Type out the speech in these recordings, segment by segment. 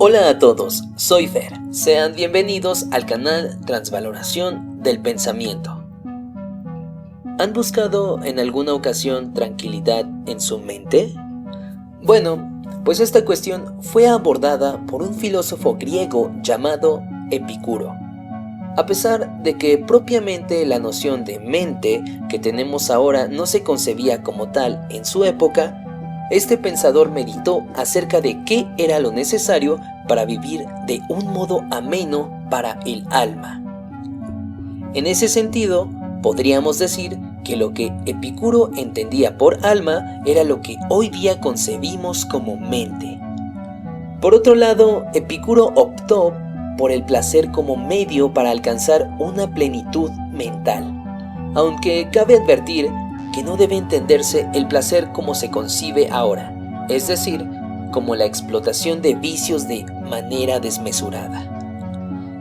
Hola a todos, soy Fer. Sean bienvenidos al canal Transvaloración del Pensamiento. ¿Han buscado en alguna ocasión tranquilidad en su mente? Bueno, pues esta cuestión fue abordada por un filósofo griego llamado Epicuro. A pesar de que propiamente la noción de mente que tenemos ahora no se concebía como tal en su época, este pensador meditó acerca de qué era lo necesario para vivir de un modo ameno para el alma. En ese sentido, podríamos decir que lo que Epicuro entendía por alma era lo que hoy día concebimos como mente. Por otro lado, Epicuro optó por el placer como medio para alcanzar una plenitud mental, aunque cabe advertir que no debe entenderse el placer como se concibe ahora, es decir, como la explotación de vicios de manera desmesurada.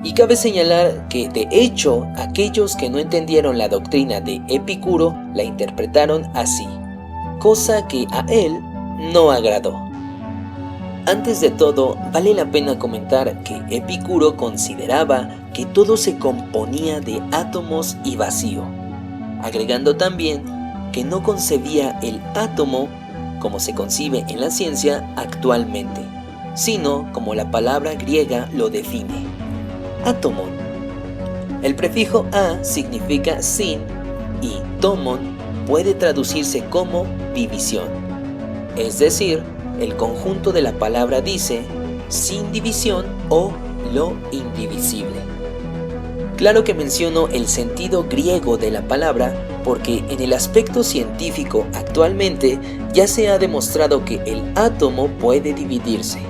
Y cabe señalar que, de hecho, aquellos que no entendieron la doctrina de Epicuro la interpretaron así, cosa que a él no agradó. Antes de todo, vale la pena comentar que Epicuro consideraba que todo se componía de átomos y vacío, agregando también que no concebía el átomo como se concibe en la ciencia actualmente, sino como la palabra griega lo define, átomon. El prefijo a significa sin y tomon puede traducirse como división, es decir, el conjunto de la palabra dice sin división o lo indivisible. Claro que menciono el sentido griego de la palabra porque en el aspecto científico actualmente ya se ha demostrado que el átomo puede dividirse.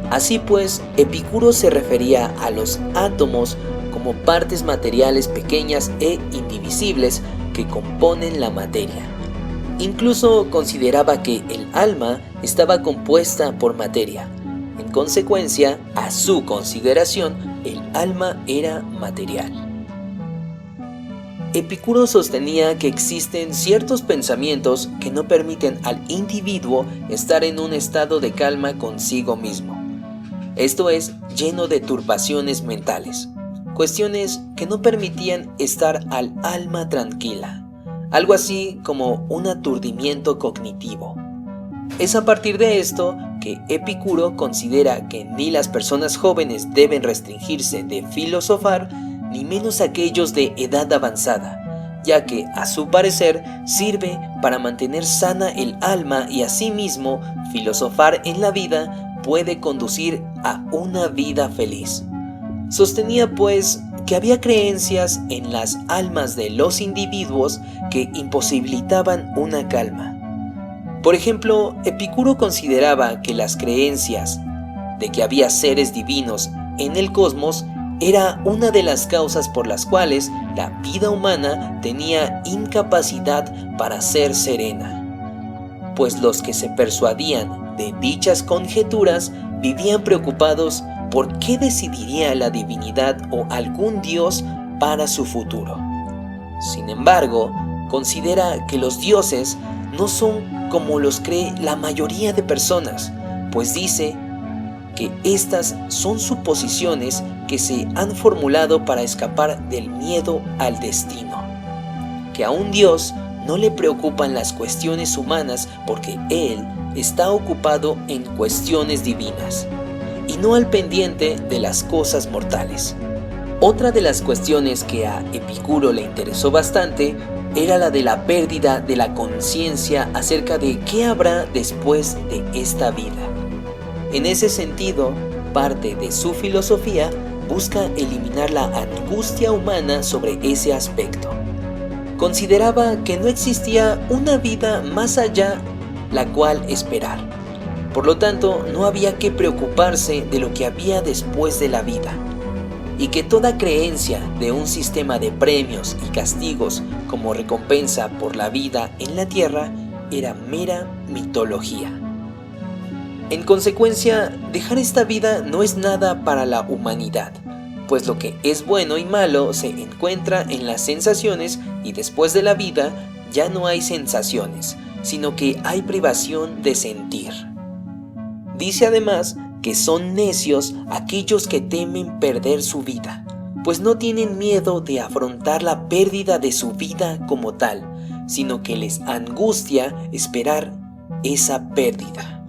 Así pues, Epicuro se refería a los átomos como partes materiales pequeñas e indivisibles que componen la materia. Incluso consideraba que el alma estaba compuesta por materia. En consecuencia, a su consideración, el alma era material. Epicuro sostenía que existen ciertos pensamientos que no permiten al individuo estar en un estado de calma consigo mismo. Esto es, lleno de turbaciones mentales, cuestiones que no permitían estar al alma tranquila, algo así como un aturdimiento cognitivo. Es a partir de esto que Epicuro considera que ni las personas jóvenes deben restringirse de filosofar, ni menos aquellos de edad avanzada, ya que, a su parecer, sirve para mantener sana el alma y asimismo filosofar en la vida puede conducir a una vida feliz. Sostenía pues que había creencias en las almas de los individuos que imposibilitaban una calma. Por ejemplo, Epicuro consideraba que las creencias de que había seres divinos en el cosmos era una de las causas por las cuales la vida humana tenía incapacidad para ser serena, pues los que se persuadían de dichas conjeturas vivían preocupados por qué decidiría la divinidad o algún dios para su futuro. Sin embargo, considera que los dioses no son como los cree la mayoría de personas, pues dice que estas son suposiciones que se han formulado para escapar del miedo al destino, que a un Dios no le preocupan las cuestiones humanas porque Él está ocupado en cuestiones divinas y no al pendiente de las cosas mortales. Otra de las cuestiones que a Epicuro le interesó bastante era la de la pérdida de la conciencia acerca de qué habrá después de esta vida. En ese sentido, parte de su filosofía busca eliminar la angustia humana sobre ese aspecto. Consideraba que no existía una vida más allá la cual esperar. Por lo tanto, no había que preocuparse de lo que había después de la vida, y que toda creencia de un sistema de premios y castigos como recompensa por la vida en la tierra era mera mitología. En consecuencia, dejar esta vida no es nada para la humanidad, pues lo que es bueno y malo se encuentra en las sensaciones y después de la vida ya no hay sensaciones, sino que hay privación de sentir. Dice además que son necios aquellos que temen perder su vida, pues no tienen miedo de afrontar la pérdida de su vida como tal, sino que les angustia esperar esa pérdida.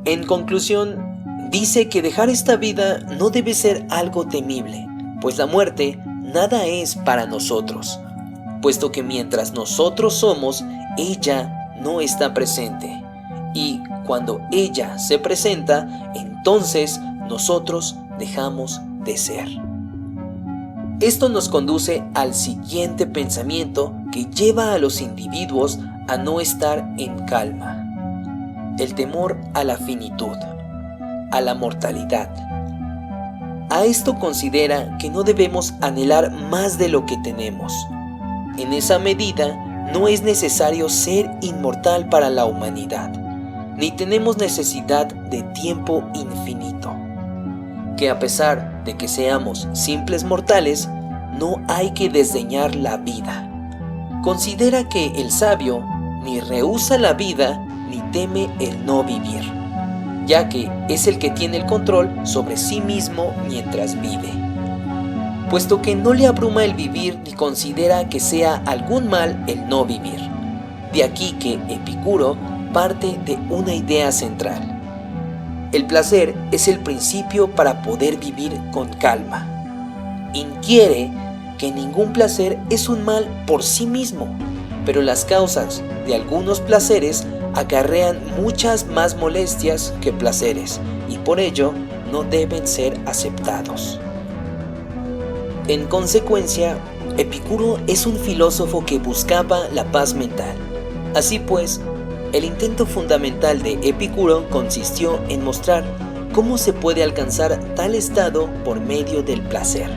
En conclusión, dice que dejar esta vida no debe ser algo temible, pues la muerte nada es para nosotros, puesto que mientras nosotros somos, ella no está presente, y cuando ella se presenta, entonces nosotros dejamos de ser. Esto nos conduce al siguiente pensamiento que lleva a los individuos a no estar en calma: el temor a la finitud, a la mortalidad. A esto considera que no debemos anhelar más de lo que tenemos. En esa medida, no es necesario ser inmortal para la humanidad, ni tenemos necesidad de tiempo infinito. Que a pesar de que seamos simples mortales, no hay que desdeñar la vida. Considera que el sabio ni rehúsa la vida ni teme el no vivir, ya que es el que tiene el control sobre sí mismo mientras vive, puesto que no le abruma el vivir ni considera que sea algún mal el no vivir. De aquí que Epicuro parte de una idea central: el placer es el principio para poder vivir con calma. Inquiere que ningún placer es un mal por sí mismo, pero las causas de algunos placeres acarrean muchas más molestias que placeres, y por ello no deben ser aceptados. En consecuencia, Epicuro es un filósofo que buscaba la paz mental. Así pues, el intento fundamental de Epicuro consistió en mostrar cómo se puede alcanzar tal estado por medio del placer.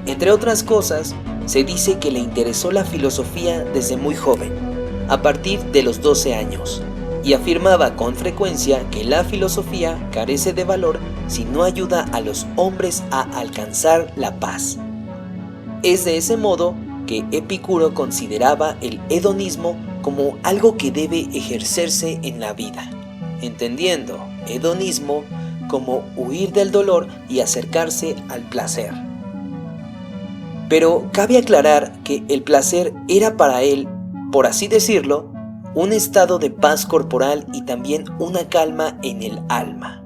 Entre otras cosas, se dice que le interesó la filosofía desde muy joven, a partir de los 12 años, y afirmaba con frecuencia que la filosofía carece de valor si no ayuda a los hombres a alcanzar la paz. Es de ese modo que Epicuro consideraba el hedonismo como algo que debe ejercerse en la vida, entendiendo hedonismo como huir del dolor y acercarse al placer. Pero cabe aclarar que el placer era para él, por así decirlo, un estado de paz corporal y también una calma en el alma,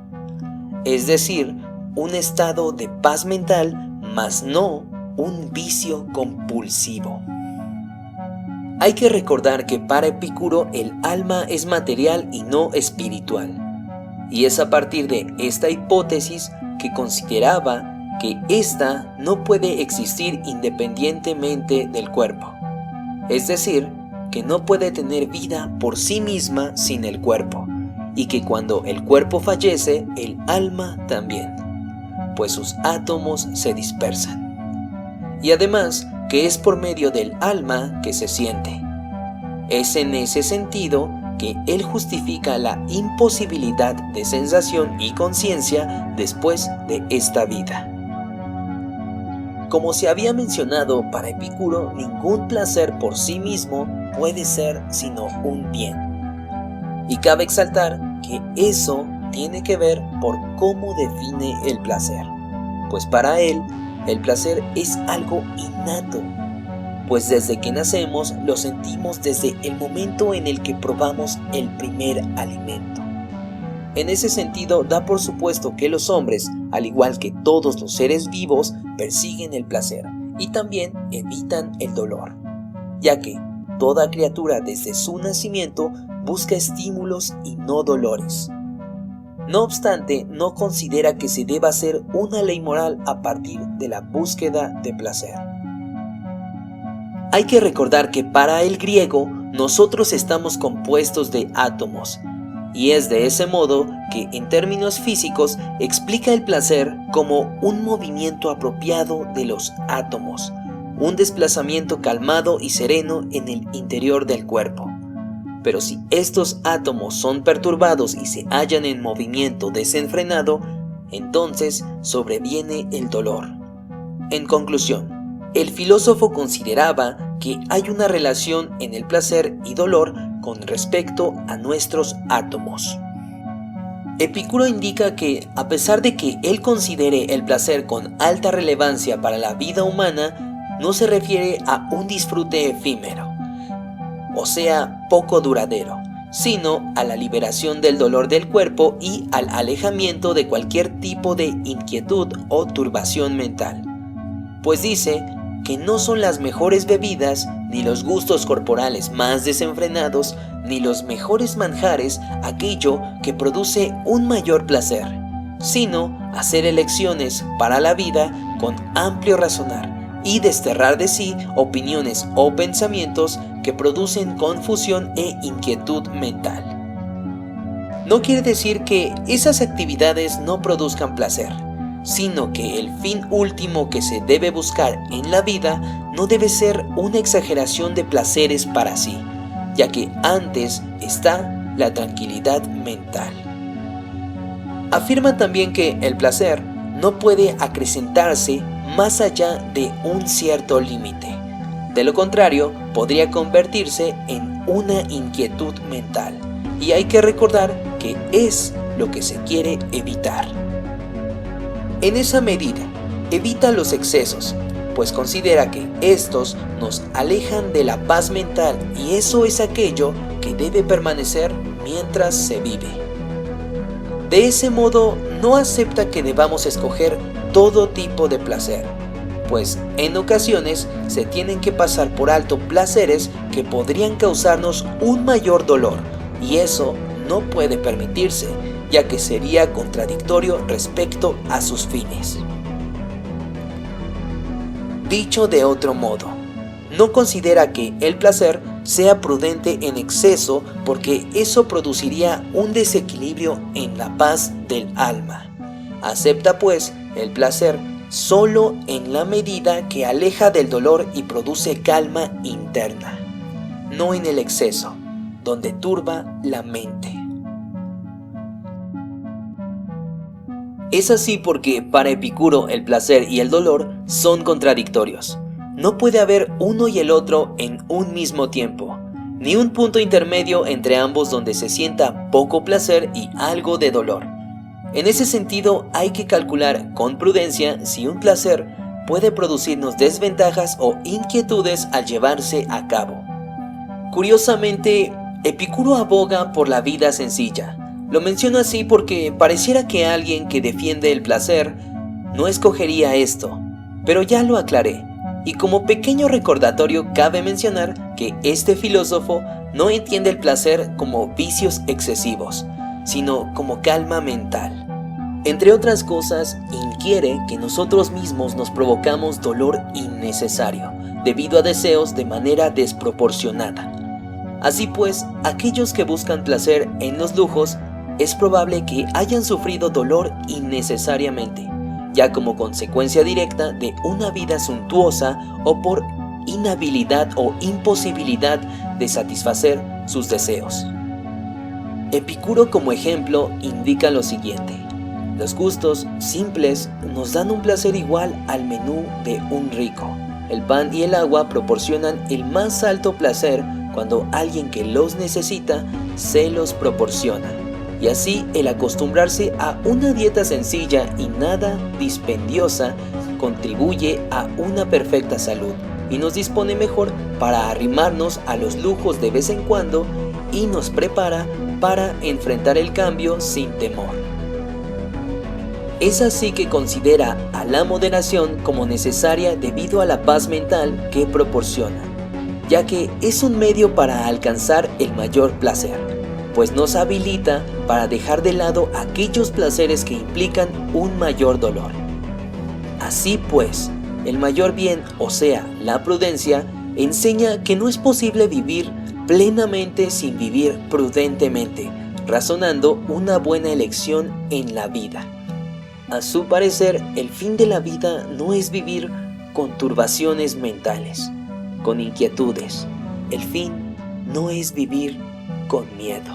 es decir, un estado de paz mental, mas no un vicio compulsivo. Hay que recordar que para Epicuro el alma es material y no espiritual, y es a partir de esta hipótesis que consideraba que ésta no puede existir independientemente del cuerpo, es decir, que no puede tener vida por sí misma sin el cuerpo, y que cuando el cuerpo fallece, el alma también, pues sus átomos se dispersan. Y además, que es por medio del alma que se siente. Es en ese sentido que él justifica la imposibilidad de sensación y conciencia después de esta vida. Como se había mencionado, para Epicuro ningún placer por sí mismo puede ser sino un bien. Y cabe exaltar que eso tiene que ver por cómo define el placer, pues para él el placer es algo innato, pues desde que nacemos lo sentimos desde el momento en el que probamos el primer alimento. En ese sentido, da por supuesto que los hombres, al igual que todos los seres vivos, persiguen el placer y también evitan el dolor, ya que toda criatura desde su nacimiento busca estímulos y no dolores. No obstante, no considera que se deba hacer una ley moral a partir de la búsqueda de placer. Hay que recordar que para el griego nosotros estamos compuestos de átomos, y es de ese modo que en términos físicos explica el placer como un movimiento apropiado de los átomos, un desplazamiento calmado y sereno en el interior del cuerpo. Pero si estos átomos son perturbados y se hallan en movimiento desenfrenado, entonces sobreviene el dolor. En conclusión, el filósofo consideraba que hay una relación en el placer y dolor con respecto a nuestros átomos. Epicuro indica que, a pesar de que él considere el placer con alta relevancia para la vida humana, no se refiere a un disfrute efímero, o sea, poco duradero, sino a la liberación del dolor del cuerpo y al alejamiento de cualquier tipo de inquietud o turbación mental. Pues dice que no son las mejores bebidas, ni los gustos corporales más desenfrenados, ni los mejores manjares aquello que produce un mayor placer, sino hacer elecciones para la vida con amplio razonar y desterrar de sí opiniones o pensamientos que producen confusión e inquietud mental. No quiere decir que esas actividades no produzcan placer, sino que el fin último que se debe buscar en la vida no debe ser una exageración de placeres para sí, ya que antes está la tranquilidad mental. Afirma también que el placer no puede acrecentarse más allá de un cierto límite. De lo contrario, podría convertirse en una inquietud mental, y hay que recordar que es lo que se quiere evitar. En esa medida, evita los excesos, pues considera que estos nos alejan de la paz mental y eso es aquello que debe permanecer mientras se vive. De ese modo, no acepta que debamos escoger todo tipo de placer, pues en ocasiones se tienen que pasar por alto placeres que podrían causarnos un mayor dolor, y eso no puede permitirse, ya que sería contradictorio respecto a sus fines. Dicho de otro modo, no considera que el placer sea prudente en exceso porque eso produciría un desequilibrio en la paz del alma. Acepta pues el placer solo en la medida que aleja del dolor y produce calma interna, no en el exceso, donde turba la mente. Es así porque para Epicuro el placer y el dolor son contradictorios. No puede haber uno y el otro en un mismo tiempo, ni un punto intermedio entre ambos donde se sienta poco placer y algo de dolor. En ese sentido hay que calcular con prudencia si un placer puede producirnos desventajas o inquietudes al llevarse a cabo. Curiosamente, Epicuro aboga por la vida sencilla. Lo menciono así porque pareciera que alguien que defiende el placer no escogería esto, pero ya lo aclaré. Y como pequeño recordatorio cabe mencionar que este filósofo no entiende el placer como vicios excesivos, sino como calma mental. Entre otras cosas, inquiere que nosotros mismos nos provocamos dolor innecesario, debido a deseos de manera desproporcionada. Así pues, aquellos que buscan placer en los lujos, es probable que hayan sufrido dolor innecesariamente, ya como consecuencia directa de una vida suntuosa o por inhabilidad o imposibilidad de satisfacer sus deseos. Epicuro como ejemplo indica lo siguiente: los gustos simples nos dan un placer igual al menú de un rico. El pan y el agua proporcionan el más alto placer cuando alguien que los necesita se los proporciona. Y así el acostumbrarse a una dieta sencilla y nada dispendiosa contribuye a una perfecta salud y nos dispone mejor para arrimarnos a los lujos de vez en cuando y nos prepara para enfrentar el cambio sin temor. Es así que considera a la moderación como necesaria debido a la paz mental que proporciona, ya que es un medio para alcanzar el mayor placer, pues nos habilita para dejar de lado aquellos placeres que implican un mayor dolor. Así pues, el mayor bien, o sea, la prudencia, enseña que no es posible vivir plenamente sin vivir prudentemente, razonando una buena elección en la vida. A su parecer, el fin de la vida no es vivir con turbaciones mentales, con inquietudes. El fin no es vivir con miedo.